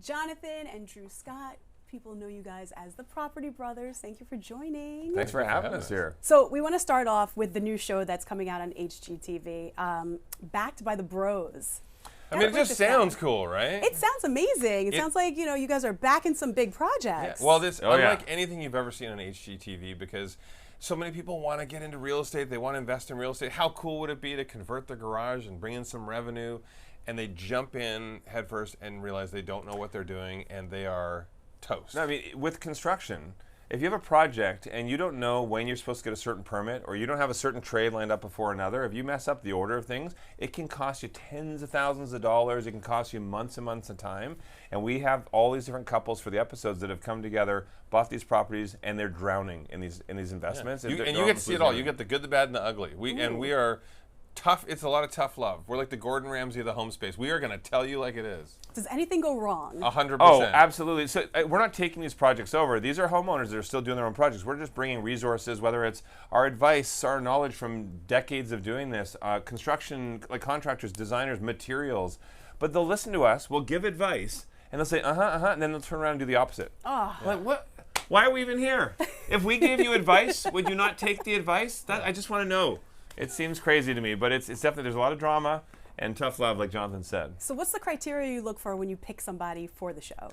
Jonathan and Drew Scott. People know you guys as the Property Brothers. Thank you for joining. Thanks for having us here. So we want to start off with the new show that's coming out on HGTV, Backed by the Bros. I mean, it just sounds cool, right? It sounds amazing. It sounds like, you guys are backing some big projects. Yeah. Well, this unlike anything you've ever seen on HGTV, because so many people want to get into real estate. They want to invest in real estate. How cool would it be to convert their garage and bring in some revenue? And they jump in headfirst and realize they don't know what they're doing, and they are toast. No, I mean, with construction, if you have a project and you don't know when you're supposed to get a certain permit, or you don't have a certain trade lined up before another, if you mess up the order of things, it can cost you tens of thousands of dollars. It can cost you months and months of time. And we have all these different couples for the episodes that have come together, bought these properties, and they're drowning in these investments. Yeah. You get to see it all. You get the good, the bad, and the ugly. We are tough. It's a lot of tough love. We're like the Gordon Ramsay of the home space. We are going to tell you like it is. Does anything go wrong? 100%. Oh, absolutely. So we're not taking these projects over. These are homeowners that are still doing their own projects. We're just bringing resources, whether it's our advice, our knowledge from decades of doing this, construction, like contractors, designers, materials. But they'll listen to us. We'll give advice, and they'll say, and then they'll turn around and do the opposite. Oh. Like, what? Why are we even here? If we gave you advice, would you not take the advice? I just want to know. It seems crazy to me, but it's definitely, there's a lot of drama and tough love, like Jonathan said. So what's the criteria you look for when you pick somebody for the show?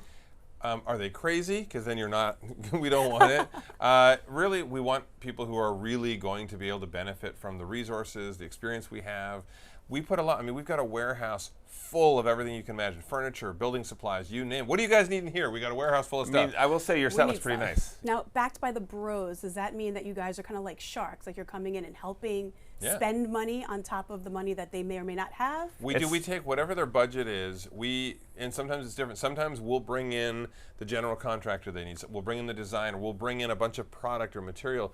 Are they crazy? Because then you're not, we don't want it. Really, we want people who are really going to be able to benefit from the resources, the experience we have. We put a lot, we've got a warehouse full of everything you can imagine. Furniture, building supplies, you name it. What do you guys need in here? We got a warehouse full of stuff. I will say your set looks pretty nice. Now, backed by the bros, does that mean that you guys are kind of like sharks? Like you're coming in and helping spend money on top of the money that they may or may not have? We take whatever their budget is, and sometimes it's different. Sometimes we'll bring in the general contractor they need. We'll bring in the designer. We'll bring in a bunch of product or material.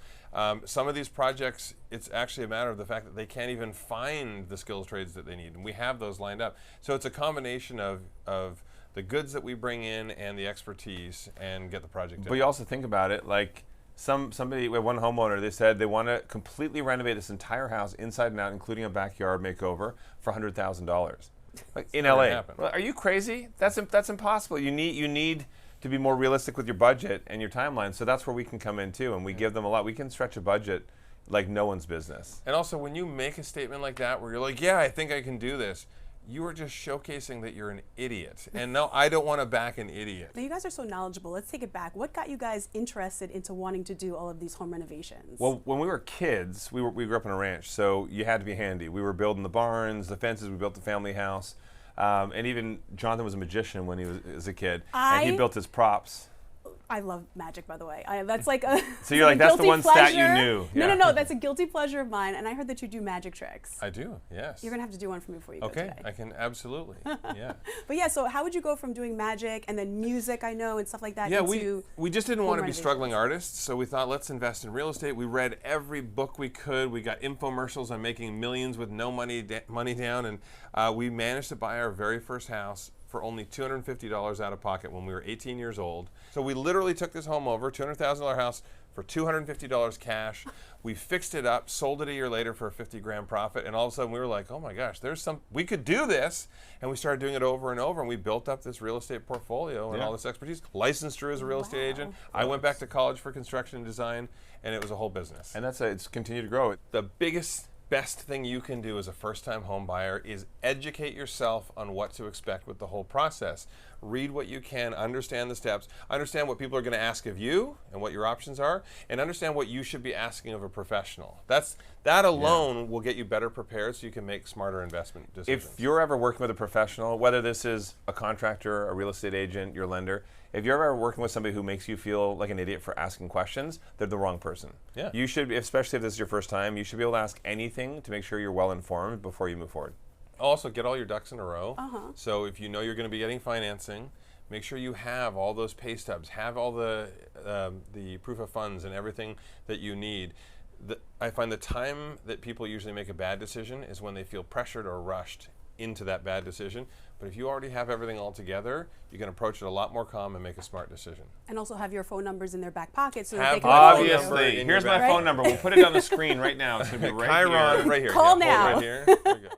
Some of these projects, it's actually a matter of the fact that they can't even find the skills trades that they need, and we have those lined up. So it's a combination of the goods that we bring in and the expertise and get the project done. But you also think about it, like somebody, one homeowner, they said they want to completely renovate this entire house inside and out, including a backyard makeover, for $100,000. Like in LA. Well, are you crazy? That's impossible. You need to be more realistic with your budget and your timeline. So that's where we can come in too, and we give them a lot. We can stretch a budget like no one's business. And also, when you make a statement like that, where you're like, yeah, I think I can do this, you are just showcasing that you're an idiot. And no, I don't want to back an idiot. Now, you guys are so knowledgeable. Let's take it back. What got you guys interested into wanting to do all of these home renovations? Well, when we were kids, we grew up on a ranch, so you had to be handy. We were building the barns, the fences. We built the family house. And even Jonathan was a magician when he was a kid, and he built his props. I love magic, by the way. That's like a so you're like, that's the one stat you knew. Yeah. No, that's a guilty pleasure of mine, and I heard that you do magic tricks. I do, yes. You're gonna have to do one for me before you go today. Okay, I can absolutely, yeah. But yeah, so how would you go from doing magic and then music, I know, and stuff like that, yeah, into we just didn't want to be struggling artists, so we thought, let's invest in real estate. We read every book we could. We got infomercials on making millions with no money down, and we managed to buy our very first house for only $250 out of pocket when we were 18 years old. So we literally took this home over, $200,000 house, for $250 cash. We fixed it up, sold it a year later for a 50 grand profit, and all of a sudden we were like, oh my gosh, we could do this. And we started doing it over and over, and we built up this real estate portfolio and all this expertise. Licensed Drew as a real estate agent. I went back to college for construction and design, and it was a whole business. And it's continued to grow. The best thing you can do as a first-time home buyer is educate yourself on what to expect with the whole process. Read what you can, understand the steps, understand what people are going to ask of you and what your options are, and understand what you should be asking of a professional. That alone will get you better prepared so you can make smarter investment decisions. If you're ever working with a professional, whether this is a contractor, a real estate agent, your lender, if you're ever working with somebody who makes you feel like an idiot for asking questions, they're the wrong person. Yeah. You should, especially if this is your first time, you should be able to ask anything to make sure you're well informed before you move forward. Also, get all your ducks in a row. So if you know you're going to be getting financing, make sure you have all those pay stubs, have all the proof of funds and everything that you need. I find the time that people usually make a bad decision is when they feel pressured or rushed into that bad decision. But if you already have everything all together, you can approach it a lot more calm and make a smart decision. And also have your phone numbers in their back pocket so that they can obviously. Here's my phone number. We'll put it on the screen right now. It's going to be right Chiron, here. right here. Call now. Right here. There we go.